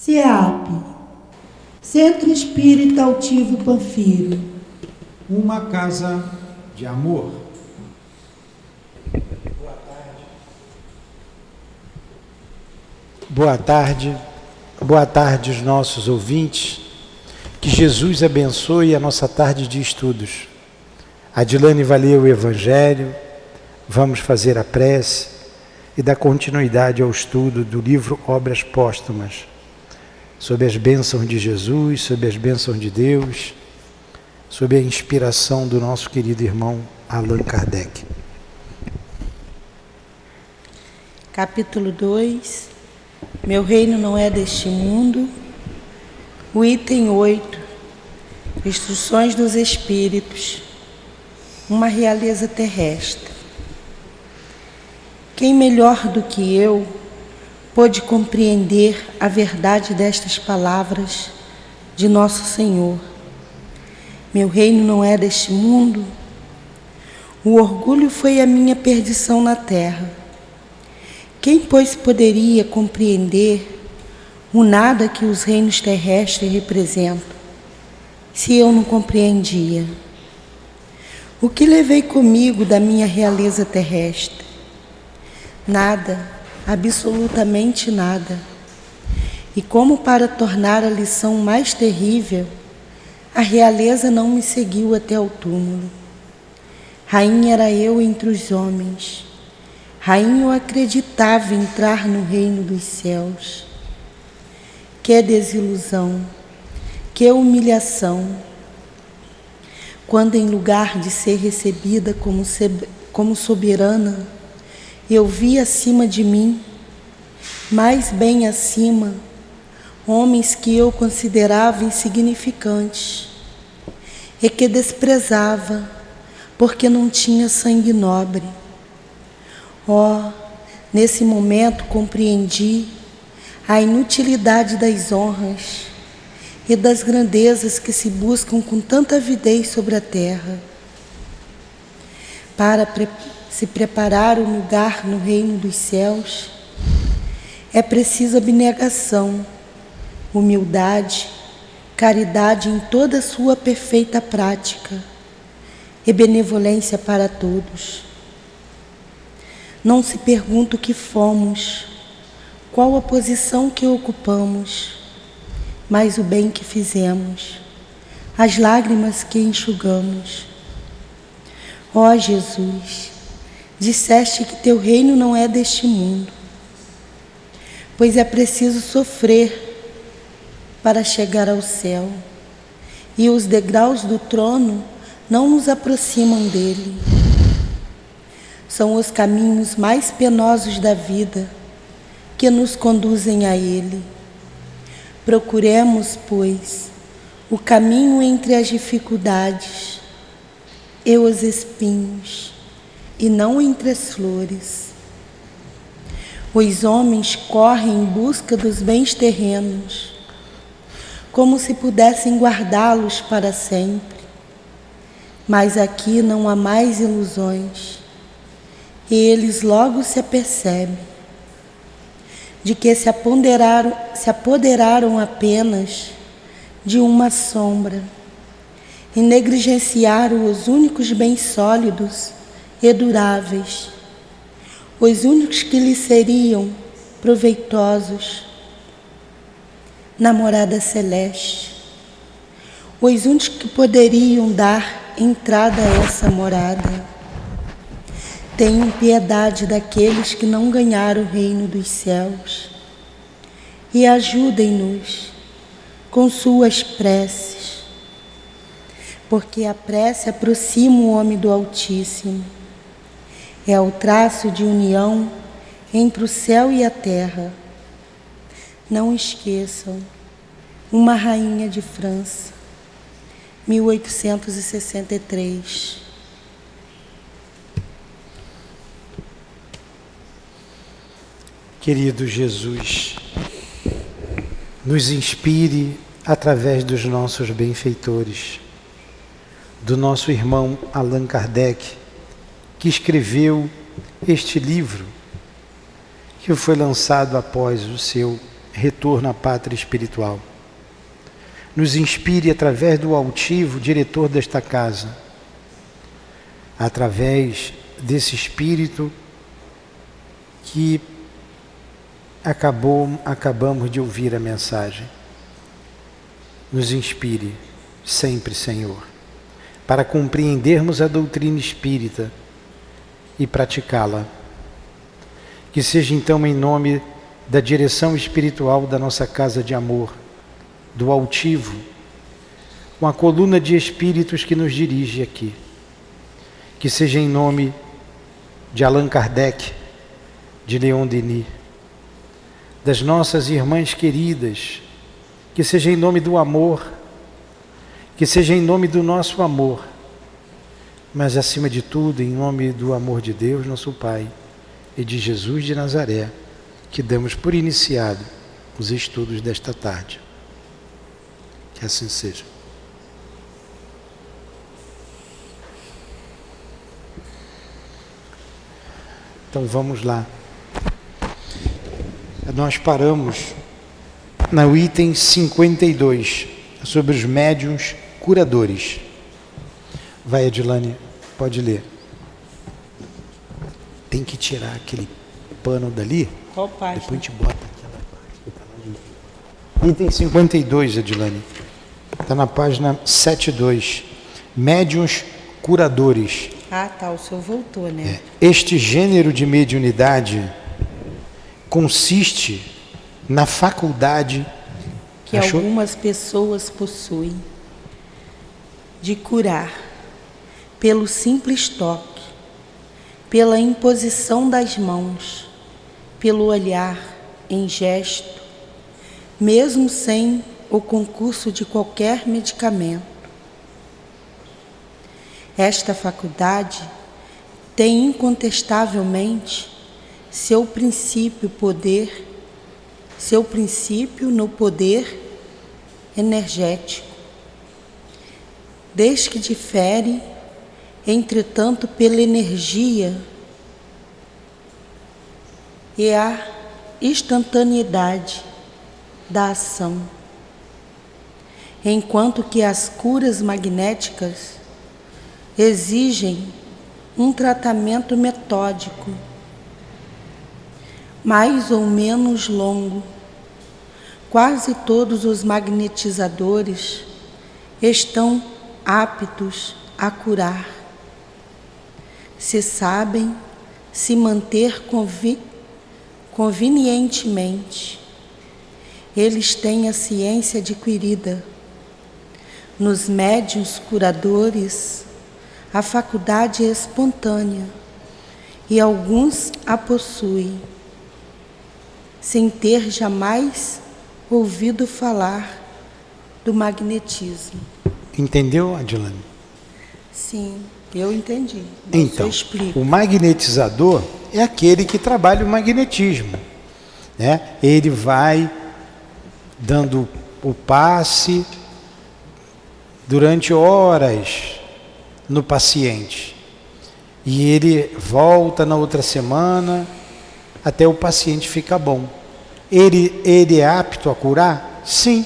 CEAP, Centro Espírita Altivo Panfiro. Uma casa de amor. Boa tarde. Boa tarde aos nossos ouvintes. Que Jesus abençoe a nossa tarde de estudos. A Dilane vai ler o Evangelho, vamos fazer a prece e dar continuidade ao estudo do livro Obras Póstumas, sob as bênçãos de Jesus, sob as bênçãos de Deus, sob a inspiração do nosso querido irmão Allan Kardec. Capítulo 2, Meu reino não é deste mundo. O item 8, Instruções dos Espíritos, uma realeza terrestre. Quem melhor do que eu pôde compreender a verdade destas palavras de Nosso Senhor? Meu reino não é deste mundo. O orgulho foi a minha perdição na terra. Quem, pois, poderia compreender o nada que os reinos terrestres representam, se eu não compreendia? O que levei comigo da minha realeza terrestre? Nada, absolutamente nada. E como para tornar a lição mais terrível, a realeza não me seguiu até o túmulo. Rainha era eu entre os homens. Rainha eu acreditava entrar no reino dos céus. Que desilusão, que humilhação, quando em lugar de ser recebida como soberana, eu vi acima de mim, mais bem acima, homens que eu considerava insignificantes e que desprezava porque não tinha sangue nobre. Oh, nesse momento compreendi a inutilidade das honras e das grandezas que se buscam com tanta avidez sobre a terra. Para se preparar um lugar no reino dos céus, é preciso abnegação, humildade, caridade em toda a sua perfeita prática e benevolência para todos. Não se pergunta o que fomos, qual a posição que ocupamos, mas o bem que fizemos, as lágrimas que enxugamos. Ó Jesus, disseste que teu reino não é deste mundo, pois é preciso sofrer para chegar ao céu, e os degraus do trono não nos aproximam dele. São os caminhos mais penosos da vida que nos conduzem a ele. Procuremos, pois, o caminho entre as dificuldades e os espinhos, e não entre as flores. Os homens correm em busca dos bens terrenos, como se pudessem guardá-los para sempre. Mas aqui não há mais ilusões, e eles logo se apercebem de que se apoderaram apenas de uma sombra e negligenciaram os únicos bens sólidos e duráveis, os únicos que lhes seriam proveitosos na morada celeste, os únicos que poderiam dar entrada a essa morada. Tenham piedade daqueles que não ganharam o reino dos céus e ajudem-nos com suas preces, porque a prece aproxima o homem do Altíssimo. É o traço de união entre o céu e a terra. Não esqueçam, uma rainha de França, 1863. Querido Jesus, nos inspire através dos nossos benfeitores, do nosso irmão Allan Kardec, que escreveu este livro, que foi lançado após o seu retorno à pátria espiritual. Nos inspire através do altivo diretor desta casa, através desse espírito que acabamos de ouvir a mensagem. Nos inspire sempre, Senhor, para compreendermos a doutrina espírita e praticá-la. Que seja então em nome da direção espiritual da nossa casa de amor, do altivo, com a coluna de espíritos que nos dirige aqui. Que seja em nome de Allan Kardec, de Leon Denis, das nossas irmãs queridas, que seja em nome do amor, que seja em nome do nosso amor, mas acima de tudo em nome do amor de Deus, nosso Pai, e de Jesus de Nazaré, que damos por iniciado os estudos desta tarde. Que assim seja. Então vamos lá. Nós paramos no item 52, sobre os médiuns curadores. Vai, Adilane, pode ler. Tem que tirar aquele pano dali. Qual página? Depois a gente bota aquela página. Item 52, Adilane. Está na página 72. Médiuns curadores. Ah, tá, o senhor voltou, né? Este gênero de mediunidade consiste na faculdade que algumas pessoas possuem de curar pelo simples toque, pela imposição das mãos, pelo olhar em gesto, mesmo sem o concurso de qualquer medicamento. Esta faculdade tem incontestavelmente seu princípio no poder energético, desde que difere, entretanto, pela energia e a instantaneidade da ação, enquanto que as curas magnéticas exigem um tratamento metódico, mais ou menos longo. Quase todos os magnetizadores estão aptos a curar, se sabem se manter convenientemente. Eles têm a ciência adquirida. Nos médiuns curadores, a faculdade é espontânea e alguns a possuem, sem ter jamais ouvido falar do magnetismo. Entendeu, Adilane? Sim, eu entendi. Então, o magnetizador é aquele que trabalha o magnetismo, né? Ele vai dando o passe durante horas no paciente e ele volta na outra semana até o paciente ficar bom. Ele é apto a curar? Sim,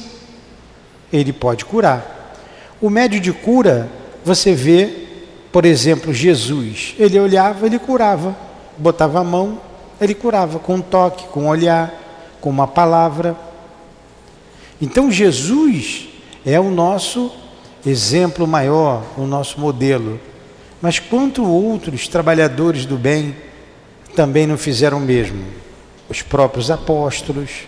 ele pode curar. O médium de cura, você vê, por exemplo, Jesus. Ele olhava, ele curava. Botava a mão, ele curava com um toque, com um olhar, com uma palavra. Então Jesus é o nosso exemplo maior, o nosso modelo. Mas quanto outros trabalhadores do bem também não fizeram o mesmo? Os próprios apóstolos.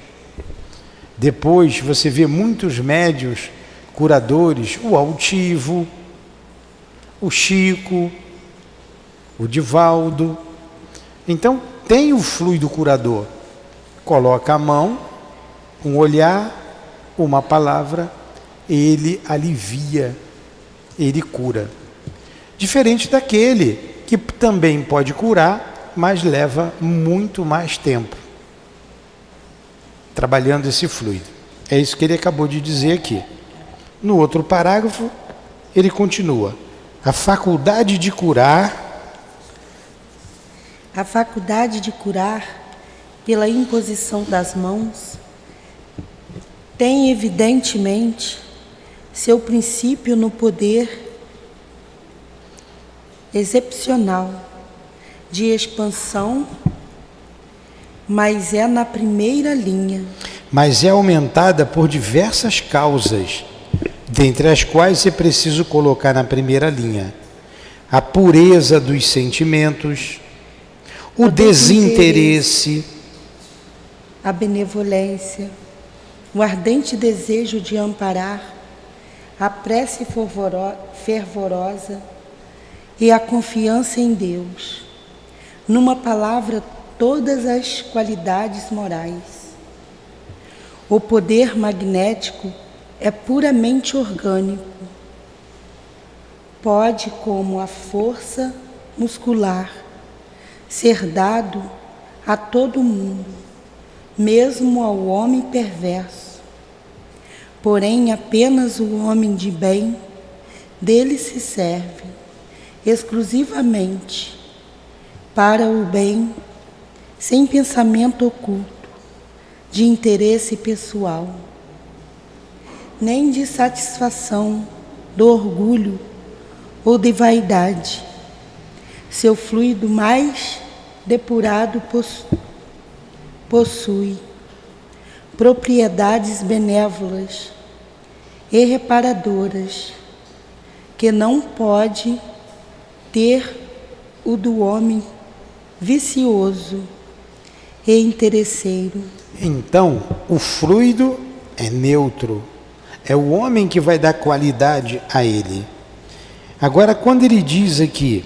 Depois você vê muitos médiuns curadores, o Altivo, o Chico, o Divaldo. Então tem o fluido curador. Coloca a mão, um olhar, uma palavra, ele alivia, ele cura. Diferente daquele que também pode curar, mas leva muito mais tempo trabalhando esse fluido. É isso que ele acabou de dizer aqui. No outro parágrafo, ele continua. A faculdade de curar. A faculdade de curar pela imposição das mãos, tem evidentemente seu princípio no poder excepcional de expansão, mas é na primeira linha. Mas é aumentada por diversas causas, dentre as quais é preciso colocar na primeira linha a pureza dos sentimentos, o desinteresse, a benevolência, o ardente desejo de amparar, a prece fervorosa e a confiança em Deus. Numa palavra, todas as qualidades morais. O poder magnético é puramente orgânico. Pode, como a força muscular, ser dado a todo mundo, mesmo ao homem perverso. Porém, apenas o homem de bem dele se serve exclusivamente para o bem, sem pensamento oculto, de interesse pessoal, nem de satisfação, do orgulho ou de vaidade. Seu fluido mais depurado possui propriedades benévolas e reparadoras que não pode ter o do homem vicioso e interesseiro. Então, o fluido é neutro. É o homem que vai dar qualidade a ele. Agora, quando ele diz aqui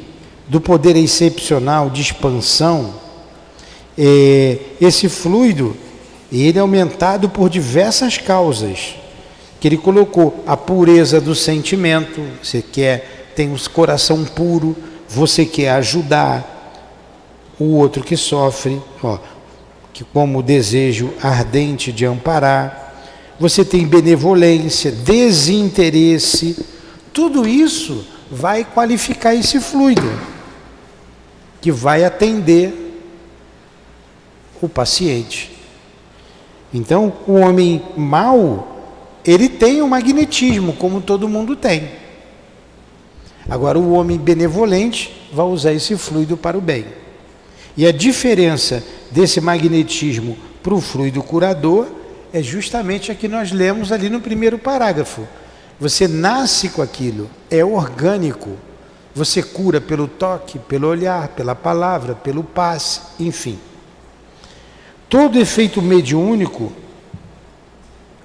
do poder excepcional de expansão, esse fluido, ele é aumentado por diversas causas, que ele colocou a pureza do sentimento. Você tem um coração puro, você quer ajudar o outro que sofre, que como o desejo ardente de amparar. Você tem benevolência, desinteresse. Tudo isso vai qualificar esse fluido, que vai atender o paciente. Então, o homem mau, ele tem o magnetismo, como todo mundo tem. Agora, o homem benevolente vai usar esse fluido para o bem. E a diferença desse magnetismo para o fluido curador é justamente a que nós lemos ali no primeiro parágrafo. Você nasce com aquilo, é orgânico. Você cura pelo toque, pelo olhar, pela palavra, pelo passe, enfim. Todo efeito mediúnico,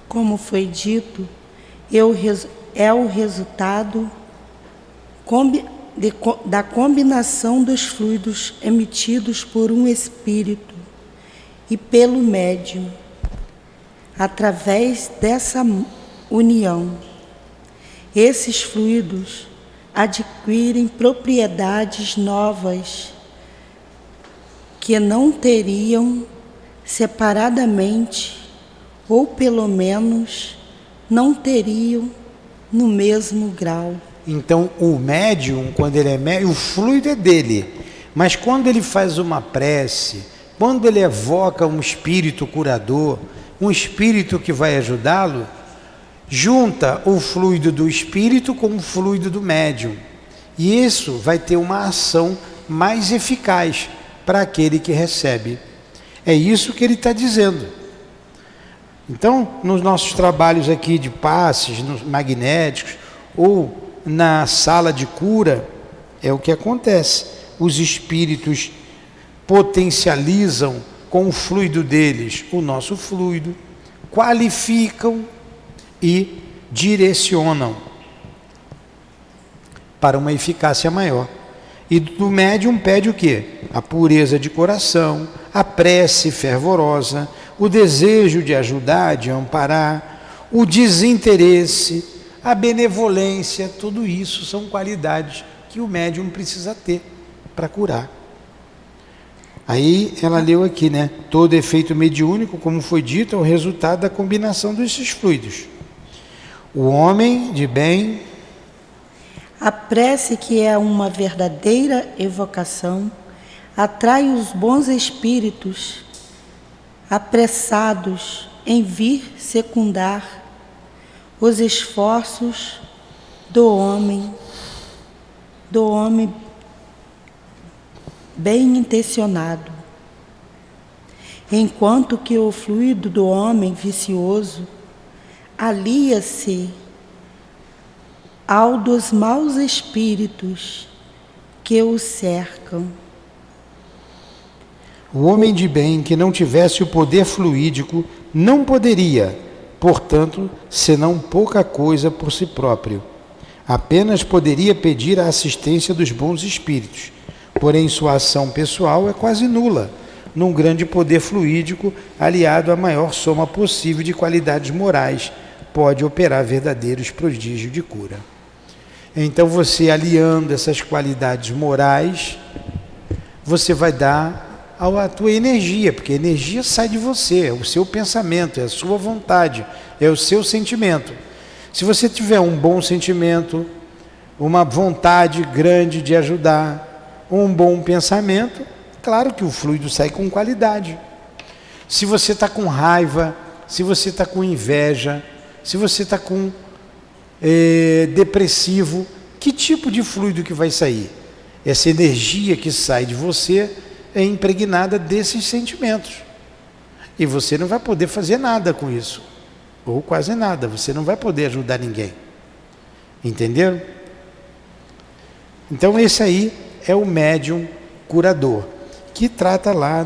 como foi dito, é o resultado da combinação dos fluidos emitidos por um espírito e pelo médium. Através dessa união, esses fluidos adquirem propriedades novas que não teriam separadamente, ou pelo menos não teriam no mesmo grau. Então, o médium, quando ele é médium, o fluido é dele. Mas quando ele faz uma prece, quando ele evoca um espírito curador, um espírito que vai ajudá-lo, junta o fluido do espírito com o fluido do médium. E isso vai ter uma ação mais eficaz para aquele que recebe. É isso que ele está dizendo. Então, nos nossos trabalhos aqui de passes, nos magnéticos, ou na sala de cura, é o que acontece. Os espíritos potencializam com o fluido deles o nosso fluido, qualificam e direcionam para uma eficácia maior. E do médium pede o quê? A pureza de coração, a prece fervorosa, o desejo de ajudar, de amparar, o desinteresse, a benevolência. Tudo isso são qualidades que o médium precisa ter para curar. Aí ela leu aqui, né? Todo efeito mediúnico, como foi dito, é o resultado da combinação desses fluidos. O homem de bem... A prece, que é uma verdadeira evocação, atrai os bons espíritos apressados em vir secundar os esforços do homem bem intencionado, enquanto que o fluido do homem vicioso alia-se ao dos maus espíritos que o cercam. O homem de bem que não tivesse o poder fluídico não poderia, portanto, senão pouca coisa por si próprio. Apenas poderia pedir a assistência dos bons espíritos, porém sua ação pessoal é quase nula, num grande poder fluídico aliado à maior soma possível de qualidades morais, pode operar verdadeiros prodígios de cura. Então você aliando essas qualidades morais, você vai dar a tua energia, porque a energia sai de você, é o seu pensamento, é a sua vontade, é o seu sentimento. Se você tiver um bom sentimento, uma vontade grande de ajudar, um bom pensamento, claro que o fluido sai com qualidade. Se você está com raiva, se você está com inveja, se você está com depressivo, que tipo de fluido que vai sair? Essa energia que sai de você é impregnada desses sentimentos. E você não vai poder fazer nada com isso. Ou quase nada. Você não vai poder ajudar ninguém. Entenderam? Então esse aí é o médium curador, que trata lá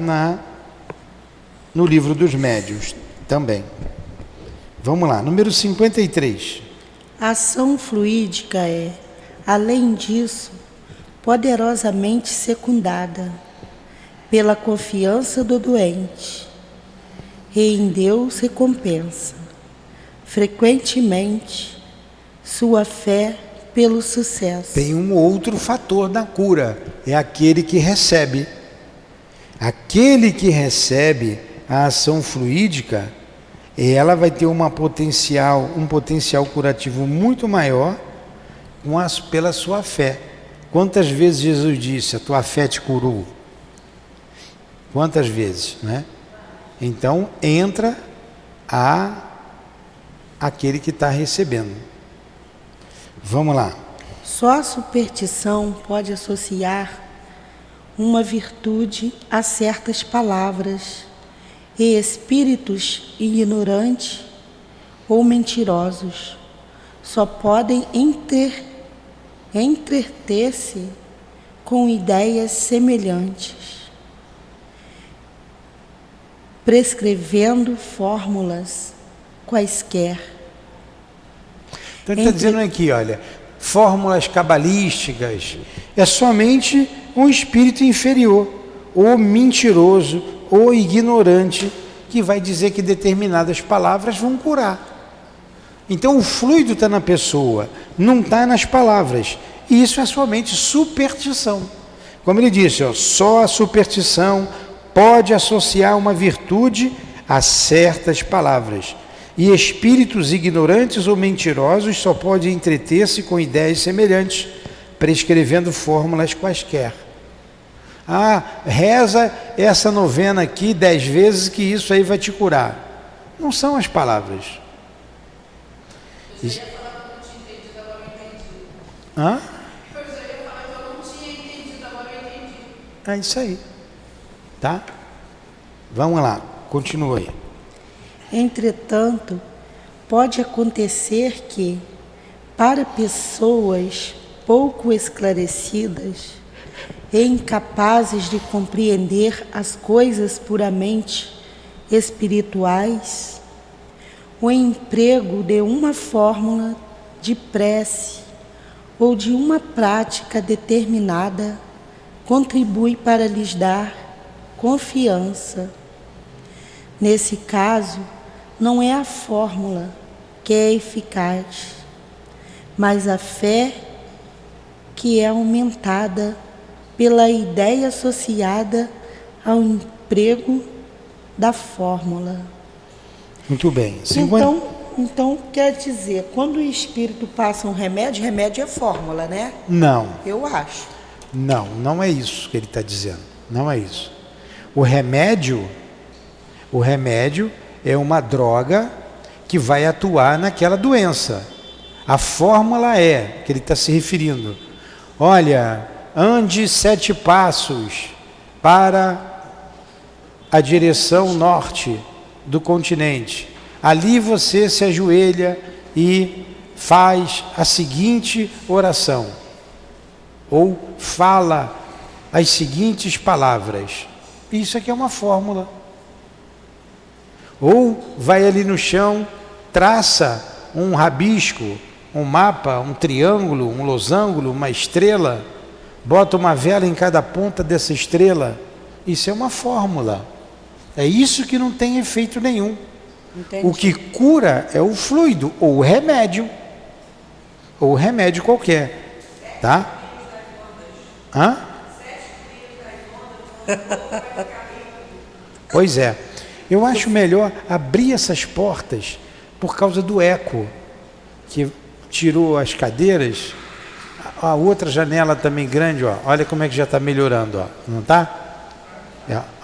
no livro dos médiuns também. Vamos lá, número 53. A ação fluídica é, além disso, poderosamente secundada pela confiança do doente, e em Deus recompensa, frequentemente, sua fé pelo sucesso. Tem um outro fator na cura, é aquele que recebe. Aquele que recebe a ação fluídica, ela vai ter um potencial curativo muito maior pela sua fé. Quantas vezes Jesus disse, a tua fé te curou? Quantas vezes, né? Então entra aquele que está recebendo. Vamos lá. Só a superstição pode associar uma virtude a certas palavras, e espíritos ignorantes ou mentirosos só podem entreter-se com ideias semelhantes, prescrevendo fórmulas quaisquer. Então ele está dizendo aqui, olha, fórmulas cabalísticas, é somente um espírito inferior, ou mentiroso, ou ignorante, que vai dizer que determinadas palavras vão curar. Então o fluido está na pessoa, não está nas palavras. E isso é somente superstição. Como ele disse, ó, só a superstição pode associar uma virtude a certas palavras. E espíritos ignorantes ou mentirosos só podem entreter-se com ideias semelhantes, prescrevendo fórmulas quaisquer. Ah, reza essa novena aqui 10 vezes que isso aí vai te curar. Não são as palavras. Eu ia falar que eu não tinha entendido, agora eu entendi. Hã? Eu ia falar que eu não tinha entendido, agora eu entendi. É isso aí. Tá? Vamos lá, continua aí. Entretanto, pode acontecer que, para pessoas pouco esclarecidas e incapazes de compreender as coisas puramente espirituais, o emprego de uma fórmula de prece ou de uma prática determinada contribui para lhes dar confiança. Nesse caso, não é a fórmula que é eficaz, mas a fé que é aumentada pela ideia associada ao emprego da fórmula. Muito bem. Então, quer dizer, quando o espírito passa um remédio, remédio é fórmula, né? Não. Eu acho. Não é isso que ele está dizendo. Não é isso. O remédio é uma droga que vai atuar naquela doença. A fórmula é, que ele está se referindo, olha, ande 7 passos para a direção norte do continente. Ali você se ajoelha e faz a seguinte oração, ou fala as seguintes palavras. Isso aqui é uma fórmula. Ou vai ali no chão, traça um rabisco, um mapa, um triângulo, um losango, uma estrela, bota uma vela em cada ponta dessa estrela. Isso é uma fórmula. É isso que não tem efeito nenhum. Entendi. O que cura é o fluido, ou o remédio qualquer, tá? Hã? Pois é, eu acho melhor abrir essas portas por causa do eco, que tirou as cadeiras. A outra janela também grande, ó, olha como é que já está melhorando, ó, não está?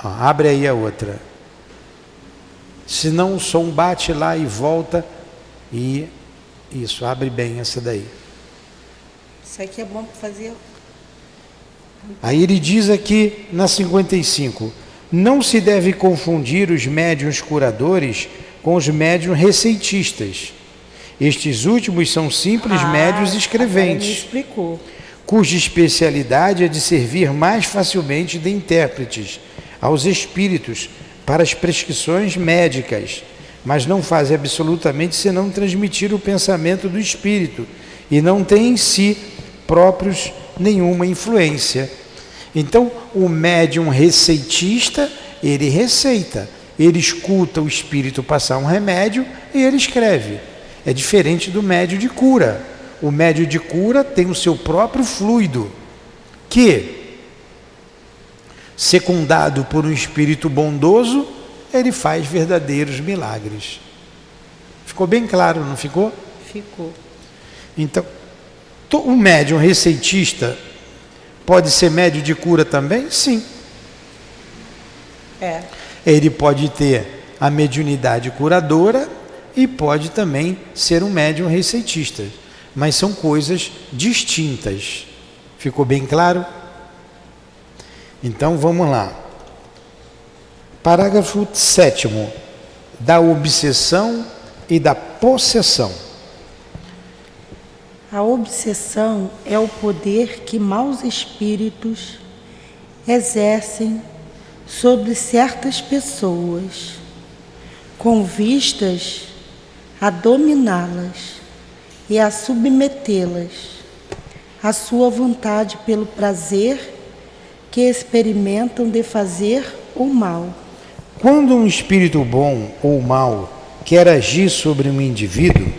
Ó, abre aí a outra. Senão o som bate lá e volta, e isso, abre bem essa daí. Isso aqui é bom para fazer. Aí ele diz aqui na 55, não se deve confundir os médiuns curadores com os médiuns receitistas. Estes últimos são simples médiuns Agora me escreventes, explicou. cuja especialidade é de servir mais facilmente de intérpretes aos espíritos para as prescrições médicas, mas não fazem absolutamente senão transmitir o pensamento do espírito e não têm em si próprios nenhuma influência. Então, o médium receitista, ele receita, ele escuta o espírito passar um remédio e ele escreve. É diferente do médium de cura. O médium de cura tem o seu próprio fluido, que, secundado por um espírito bondoso, ele faz verdadeiros milagres. Ficou bem claro, não ficou? Ficou. Então, o médium receitista pode ser médium de cura também? Sim. É. Ele pode ter a mediunidade curadora e pode também ser um médium receitista. Mas são coisas distintas. Ficou bem claro? Então vamos lá. Parágrafo 7º. Da obsessão e da possessão. A obsessão é o poder que maus espíritos exercem sobre certas pessoas, com vistas a dominá-las e a submetê-las à sua vontade pelo prazer que experimentam de fazer o mal. Quando um espírito bom ou mau quer agir sobre um indivíduo,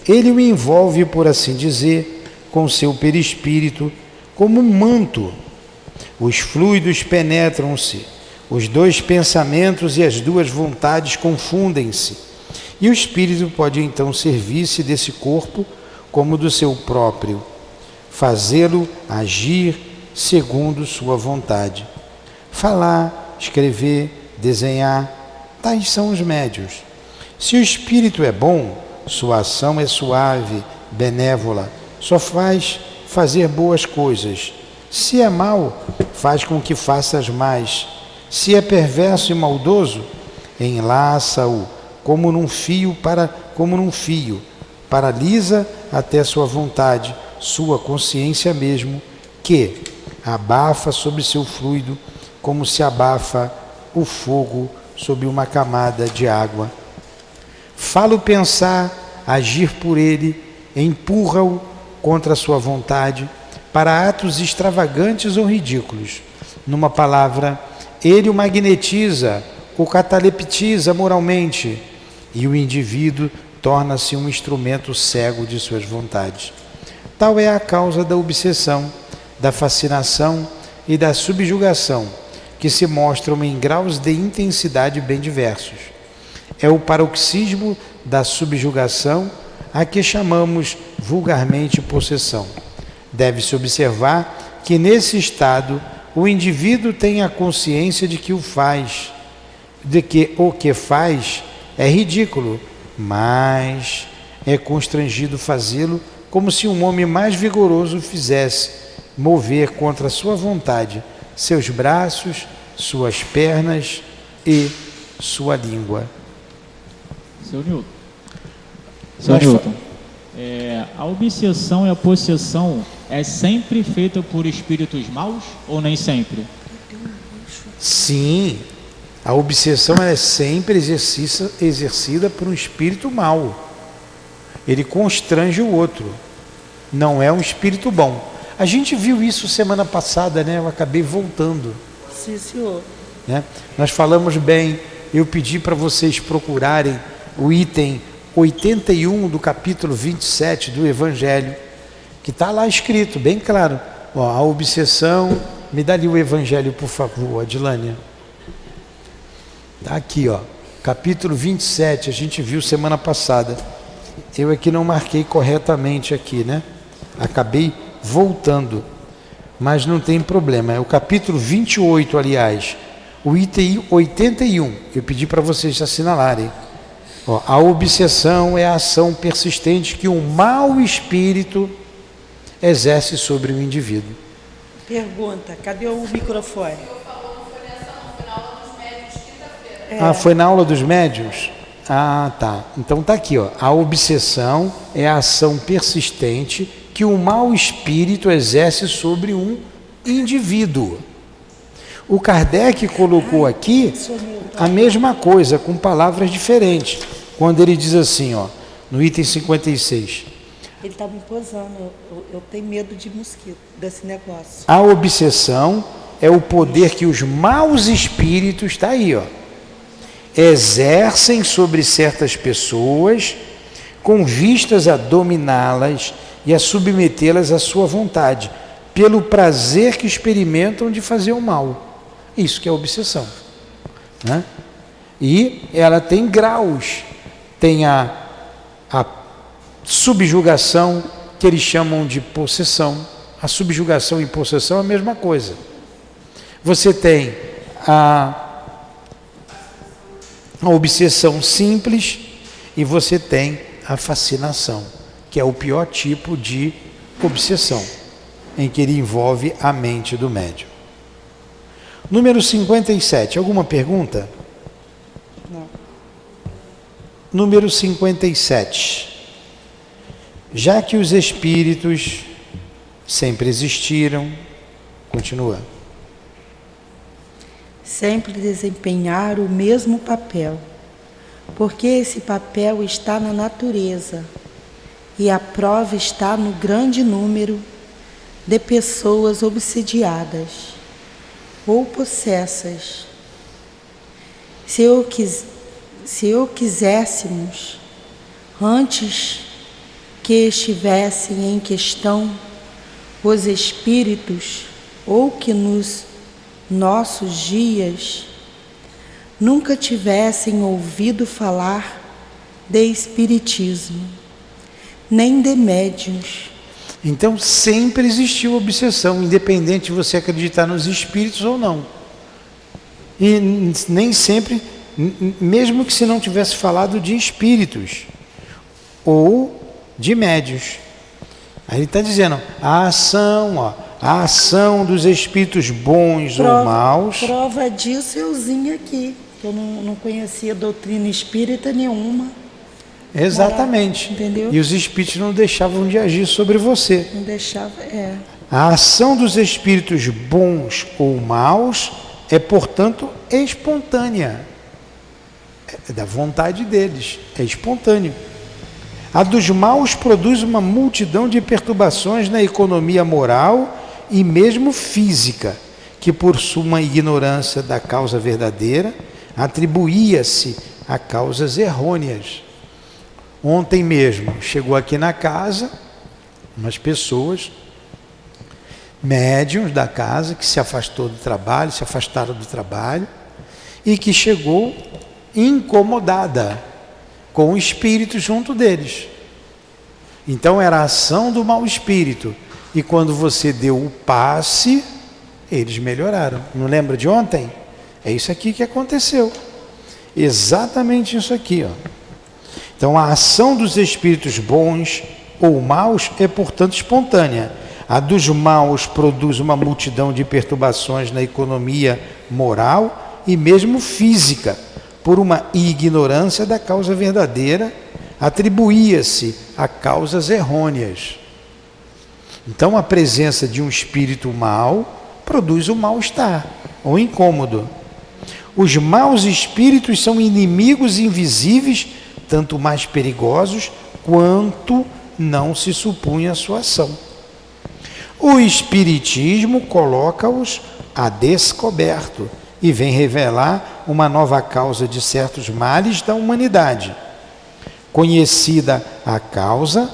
ele o envolve, por assim dizer, com seu perispírito, como um manto. Os fluidos penetram-se, os dois pensamentos e as duas vontades confundem-se, e o espírito pode então servir-se desse corpo como do seu próprio, fazê-lo agir segundo sua vontade. Falar, escrever, desenhar, tais são os médiuns. Se o espírito é bom, sua ação é suave, benévola, só faz fazer boas coisas. Se é mau, faz com que faças mais. Se é perverso e maldoso, enlaça-o como num fio, paralisa até sua vontade, sua consciência mesmo, que abafa sobre seu fluido como se abafa o fogo sob uma camada de água. Fala-o pensar, agir por ele, empurra-o contra a sua vontade para atos extravagantes ou ridículos. Numa palavra, ele o magnetiza, o cataleptiza moralmente, e o indivíduo torna-se um instrumento cego de suas vontades. Tal é a causa da obsessão, da fascinação e da subjugação, que se mostram em graus de intensidade bem diversos. É o paroxismo da subjugação a que chamamos vulgarmente possessão. Deve-se observar que nesse estado o indivíduo tem a consciência de que o que faz é ridículo, mas é constrangido fazê-lo como se um homem mais vigoroso fizesse mover contra a sua vontade seus braços, suas pernas e sua língua. Seu Newton, a obsessão e a possessão é sempre feita por espíritos maus ou nem sempre? Sim, a obsessão é sempre exercida por um espírito mau. Ele constrange o outro, não é um espírito bom. A gente viu isso semana passada, né? Eu acabei voltando. Sim, senhor. Né? Nós falamos bem, eu pedi para vocês procurarem o item 81 do capítulo 27 do Evangelho, que está lá escrito, bem claro. Ó, a obsessão, me dá ali o Evangelho, por favor, Adilânia. Está aqui, ó, capítulo 27, a gente viu semana passada. Eu aqui não marquei corretamente aqui, né? Acabei voltando, mas não tem problema. É o capítulo 28, aliás, o item 81. Eu pedi para vocês assinalarem. Ó, a obsessão é a ação persistente que um mau espírito exerce sobre o indivíduo. Pergunta, cadê o microfone? Ah, foi na aula dos médiuns? Ah, tá. Então tá aqui, ó. A obsessão é a ação persistente que um mau espírito exerce sobre um indivíduo. O Kardec colocou aqui a mesma coisa, com palavras diferentes. Quando ele diz assim, ó, no item 56. Ele está me posando, eu tenho medo de mosquito, desse negócio. A obsessão é o poder que os maus espíritos, está aí, ó, exercem sobre certas pessoas com vistas a dominá-las e a submetê-las à sua vontade, pelo prazer que experimentam de fazer o mal. Isso que é obsessão, né? E ela tem graus. Tem a subjugação, que eles chamam de possessão. A subjugação e possessão é a mesma coisa. Você tem a obsessão simples e você tem a fascinação, que é o pior tipo de obsessão, em que ele envolve a mente do médium. Número 57, alguma pergunta? Não. Número 57. Já que os espíritos sempre existiram, continua. Sempre desempenharam o mesmo papel, porque esse papel está na natureza e a prova está no grande número de pessoas obsidiadas ou possessas. Se eu quiséssemos, antes que estivessem em questão os espíritos, ou que nos nossos dias nunca tivessem ouvido falar de espiritismo, nem de médiuns. Então sempre existiu obsessão, independente de você acreditar nos espíritos ou não. E nem sempre, mesmo que se não tivesse falado de espíritos ou de médiuns. Aí ele está dizendo, a ação dos espíritos bons ou maus. Prova disso euzinha aqui, que eu não conhecia doutrina espírita nenhuma. Exatamente. Entendeu? E os espíritos não deixavam de agir sobre você. Não deixava, A ação dos espíritos bons ou maus é, portanto, espontânea. É da vontade deles, é espontâneo. A dos maus produz uma multidão de perturbações na economia moral e mesmo física, que por sua ignorância da causa verdadeira, atribuía-se a causas errôneas. Ontem mesmo chegou aqui na casa umas pessoas, médiuns da casa, que se afastaram do trabalho e que chegou incomodada com o espírito junto deles. Então era a ação do mau espírito, e quando você deu o passe, eles melhoraram. Não lembra de ontem? É isso aqui que aconteceu. Exatamente isso aqui, ó. Então, a ação dos espíritos bons ou maus é, portanto, espontânea. A dos maus produz uma multidão de perturbações na economia moral e mesmo física, por uma ignorância da causa verdadeira, atribuía-se a causas errôneas. Então, a presença de um espírito mau produz o mal-estar, ou incômodo. Os maus espíritos são inimigos invisíveis, tanto mais perigosos quanto não se supunha a sua ação. O Espiritismo coloca-os a descoberto e vem revelar uma nova causa de certos males da humanidade. Conhecida a causa,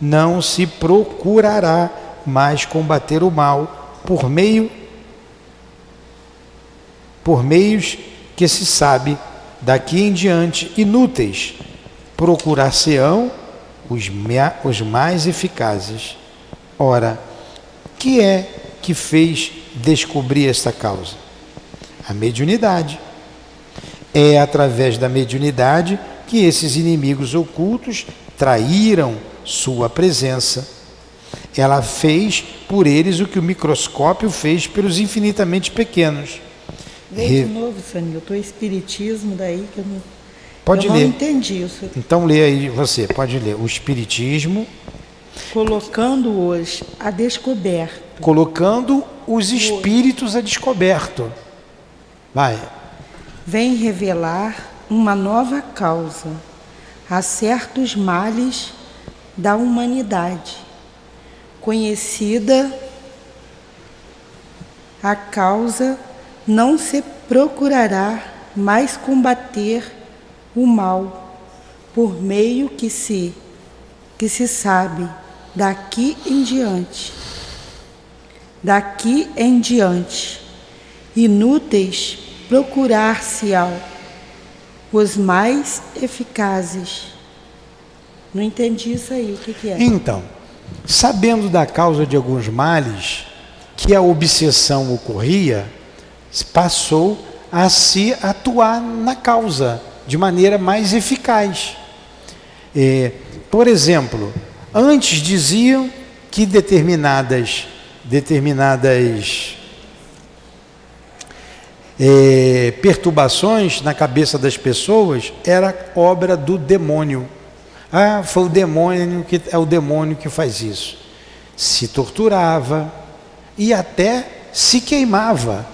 não se procurará mais combater o mal por meios que se sabe daqui em diante inúteis. Procurar-se-ão os mais eficazes. Ora, que é que fez descobrir esta causa? A mediunidade. É através da mediunidade que esses inimigos ocultos traíram sua presença. Ela fez por eles o que o microscópio fez pelos infinitamente pequenos. Vê de novo, Sanilton, o Espiritismo daí que eu não... Pode eu ler. não entendi. Então lê aí você, pode ler. O Espiritismo... Colocando-os a descoberto. Colocando os espíritos a descoberto. Vai. Vem revelar uma nova causa a certos males da humanidade. Conhecida a causa, não se procurará mais combater o mal por meio que se sabe daqui em diante. Inúteis procurar-se-ão os mais eficazes. Não entendi isso aí, o que é? Então, sabendo da causa de alguns males, que a obsessão ocorria, passou a se atuar na causa de maneira mais eficaz. Por exemplo, antes diziam que determinadas perturbações na cabeça das pessoas era obra do demônio. Ah, foi o demônio é o demônio que faz isso. Se torturava e até se queimava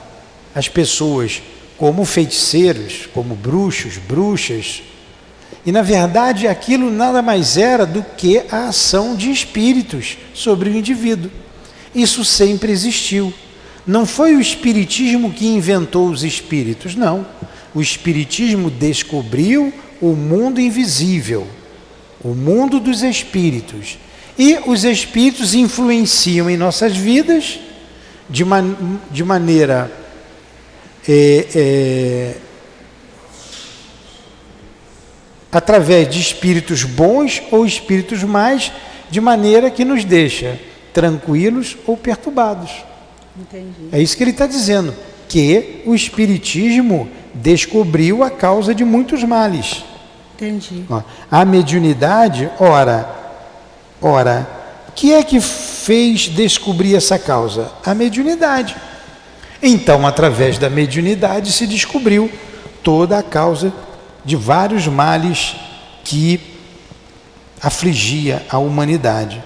as pessoas como feiticeiros, como bruxos, bruxas. E na verdade aquilo nada mais era do que a ação de espíritos sobre o indivíduo. Isso sempre existiu. Não foi o Espiritismo que inventou os espíritos, não. O Espiritismo descobriu o mundo invisível, o mundo dos espíritos. E os espíritos influenciam em nossas vidas de maneira através de espíritos bons ou espíritos mais, de maneira que nos deixa tranquilos ou perturbados. Entendi. É isso que ele está dizendo, que o Espiritismo descobriu a causa de muitos males. Entendi. A mediunidade, ora, o que é que fez descobrir essa causa? A mediunidade. Então, através da mediunidade se descobriu toda a causa de vários males que afligia a humanidade.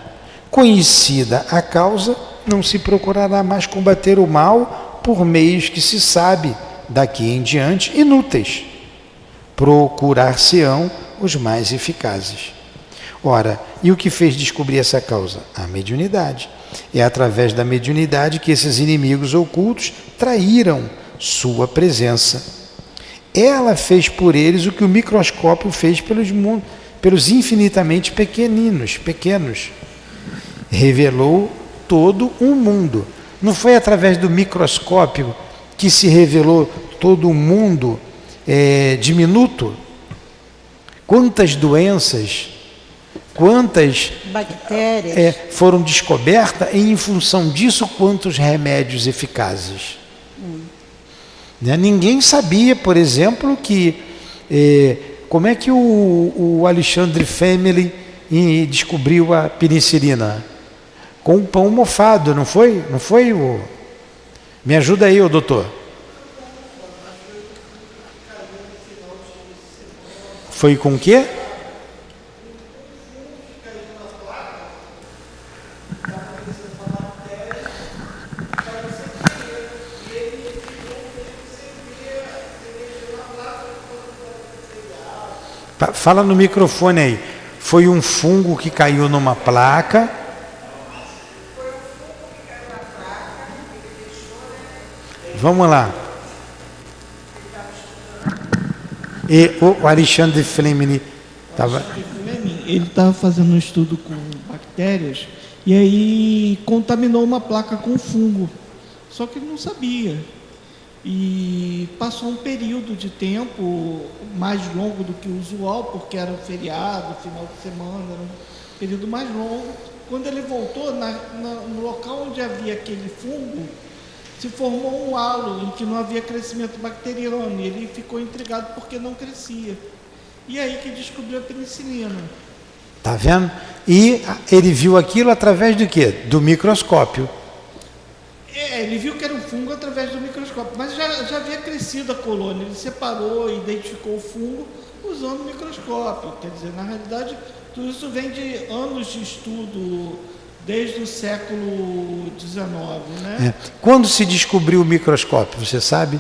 Conhecida a causa, não se procurará mais combater o mal por meios que se sabe daqui em diante inúteis. Procurar-se-ão os mais eficazes. Ora, e o que fez descobrir essa causa? A mediunidade. É através da mediunidade que esses inimigos ocultos traíram sua presença. Ela fez por eles o que o microscópio fez pelos infinitamente pequenos. Revelou todo um mundo. Não foi através do microscópio que se revelou todo um mundo diminuto? Quantas doenças, quantas bactérias foram descobertas e, em função disso, quantos remédios eficazes? Ninguém sabia, por exemplo, que Como é que o Alexandre Family descobriu a penicilina? Com um pão mofado, não foi? Não foi o... Me ajuda aí, ô doutor. Foi com o quê? Fala no microfone aí. Foi um fungo que caiu numa placa. Vamos lá. E o Alexandre Fleming estava... Ele estava fazendo um estudo com bactérias e aí contaminou uma placa com fungo. Só que ele não sabia. E passou um período de tempo mais longo do que o usual, porque era um feriado, final de semana, era um período mais longo. Quando ele voltou, no local onde havia aquele fungo, se formou um halo em que não havia crescimento bacteriano, e ele ficou intrigado porque não crescia. E aí que descobriu a penicilina. Tá vendo? E ele viu aquilo através do quê? Do microscópio. Ele viu que era um fungo através do microscópio, mas já havia crescido a colônia. Ele separou e identificou o fungo usando o microscópio. Quer dizer, na realidade, tudo isso vem de anos de estudo, desde o século XIX, né? Quando se descobriu o microscópio, você sabe?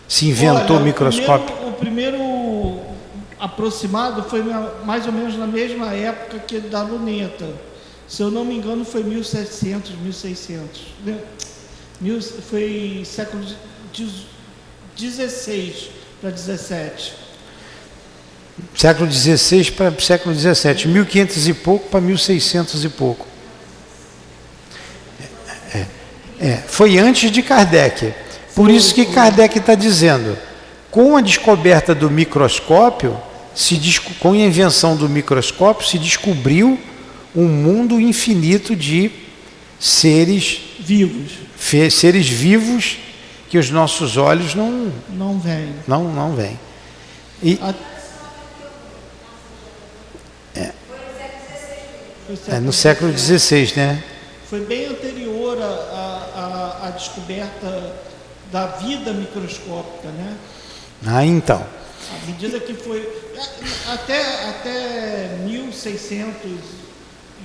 Se inventou o microscópio? O primeiro aproximado foi mais ou menos na mesma época que o da luneta. Se eu não me engano, foi 1700, 1600. Foi século XVI para XVII. Século XVI para século XVII. 1500 e pouco para 1600 e pouco. Foi antes de Kardec. Por isso que Kardec está dizendo, com a descoberta do microscópio, com a invenção do microscópio, se descobriu um mundo infinito de seres vivos que os nossos olhos não veem. Não veem. No século XVI, né? Foi bem anterior à descoberta da vida microscópica, né? Então. À medida que foi... Até 1600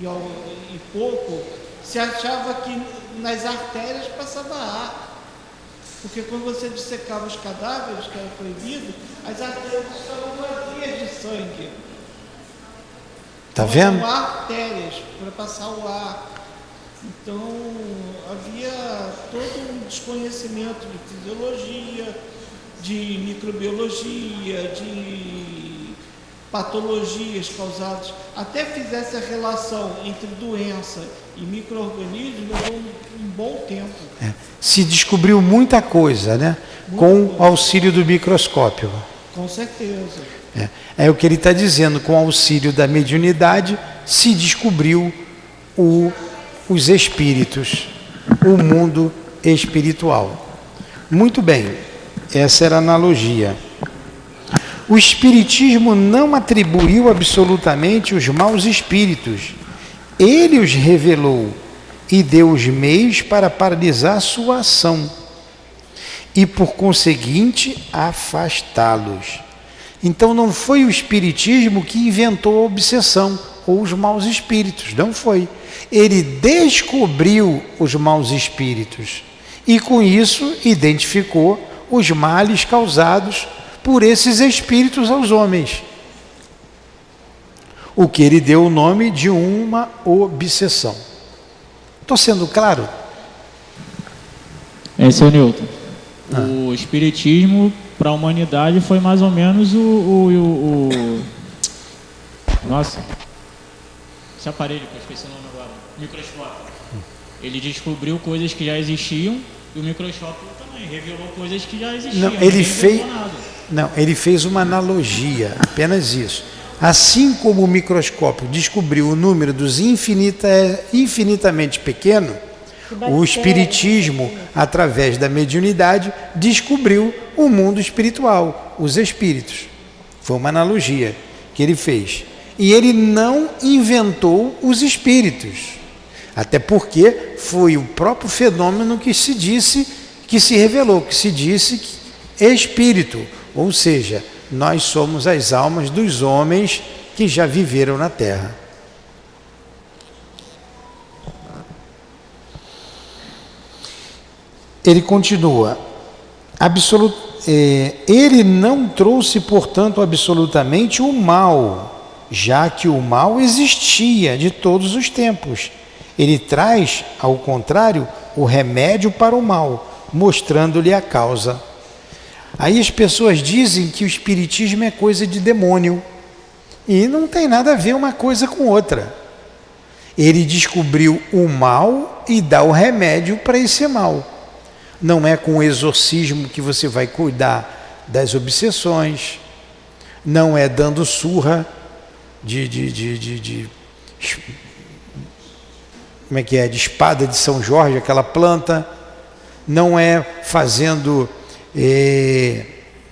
e pouco, se achava que nas artérias passava ar. Porque quando você dissecava os cadáveres, que era proibido, as artérias estavam vazias de sangue. Tá vendo? Não artérias para passar o ar. Então, havia todo um desconhecimento de fisiologia, de microbiologia, de patologias causadas. Até fizesse a relação entre doença e micro-organismo, levou um bom tempo. Se descobriu muita coisa, né? Com o auxílio do microscópio. Com certeza. É o que ele está dizendo, com o auxílio da mediunidade, se descobriu os espíritos, o mundo espiritual. Muito bem, essa era a analogia. O Espiritismo não atribuiu absolutamente os maus espíritos. Ele os revelou e deu os meios para paralisar sua ação e, por conseguinte, afastá-los. Então não foi o Espiritismo que inventou a obsessão ou os maus espíritos, não foi. Ele descobriu os maus espíritos e com isso identificou os males causados por esses espíritos aos homens. O que ele deu o nome de uma obsessão. Estou sendo claro? Seu Newton. O Espiritismo para a humanidade foi mais ou menos Nossa, esse aparelho que eu esqueci o nome agora, microscópio. Ele descobriu coisas que já existiam e o microscópio também revelou coisas que já existiam. Ele fez uma analogia, apenas isso. Assim como o microscópio descobriu o número dos infinitamente pequeno, o Espiritismo, através da mediunidade, descobriu o mundo espiritual, os espíritos. Foi uma analogia que ele fez. E ele não inventou os espíritos. Até porque foi o próprio fenômeno que se disse, que se revelou, que se disse espírito. Ou seja, nós somos as almas dos homens que já viveram na Terra. Ele continua, ele não trouxe, portanto, absolutamente o mal, já que o mal existia de todos os tempos. Ele traz, ao contrário, o remédio para o mal, mostrando-lhe a causa. Aí as pessoas dizem que o espiritismo é coisa de demônio, e não tem nada a ver uma coisa com outra. Ele descobriu o mal e dá o remédio para esse mal. Não é com o exorcismo que você vai cuidar das obsessões, não é dando surra de como é que é? De espada de São Jorge, aquela planta, não é fazendo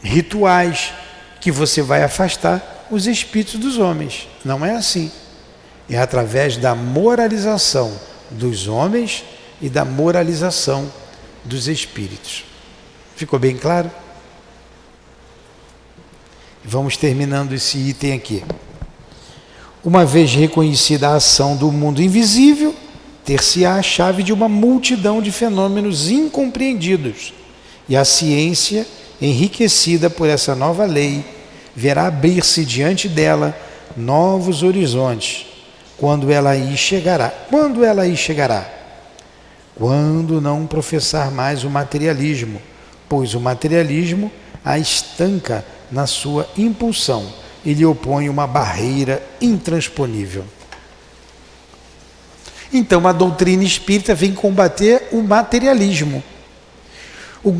rituais que você vai afastar os espíritos dos homens. Não é assim. É através da moralização dos homens e da moralização dos espíritos. Ficou bem claro? Vamos terminando esse item aqui. Uma vez reconhecida a ação do mundo invisível, ter-se-á a chave de uma multidão de fenômenos incompreendidos, e a ciência, enriquecida por essa nova lei, verá abrir-se diante dela novos horizontes, quando ela aí chegará. Quando ela aí chegará? Quando não professar mais o materialismo, pois o materialismo a estanca na sua impulsão e lhe opõe uma barreira intransponível. Então a doutrina espírita vem combater o materialismo. Os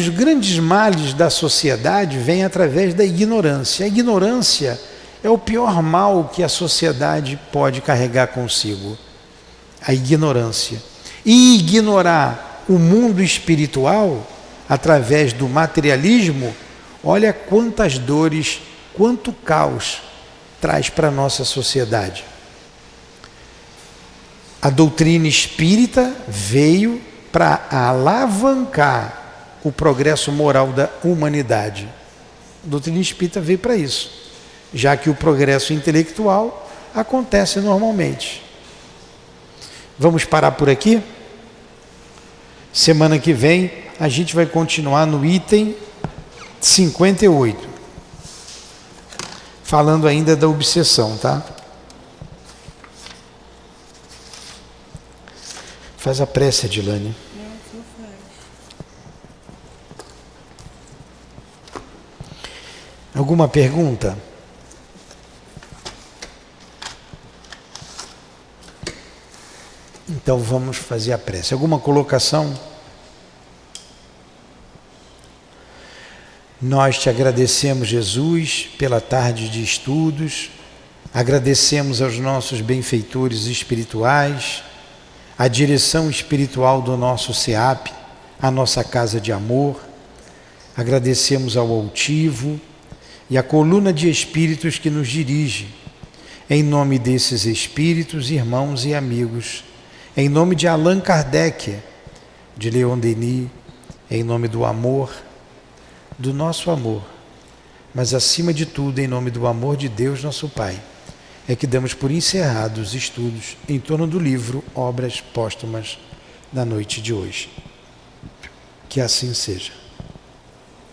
grandes males da sociedade vêm através da ignorância. A ignorância é o pior mal que a sociedade pode carregar consigo. A ignorância. E ignorar o mundo espiritual através do materialismo, olha quantas dores, quanto caos traz para a nossa sociedade. A doutrina espírita veio para alavancar o progresso moral da humanidade. A doutrina espírita veio para isso, já que o progresso intelectual acontece normalmente. Vamos parar por aqui? Semana que vem a gente vai continuar no item 58, falando ainda da obsessão, tá? Faz a prece, Adilane. Alguma pergunta? Então vamos fazer a prece. Alguma colocação? Nós te agradecemos, Jesus, pela tarde de estudos, agradecemos aos nossos benfeitores espirituais, a direção espiritual do nosso SEAP, a nossa casa de amor, agradecemos ao altivo e à coluna de espíritos que nos dirige. Em nome desses espíritos, irmãos e amigos, em nome de Allan Kardec, de Leon Denis, em nome do amor, do nosso amor, mas acima de tudo em nome do amor de Deus nosso Pai, é que damos por encerrados os estudos em torno do livro Obras Póstumas da noite de hoje. Que assim seja.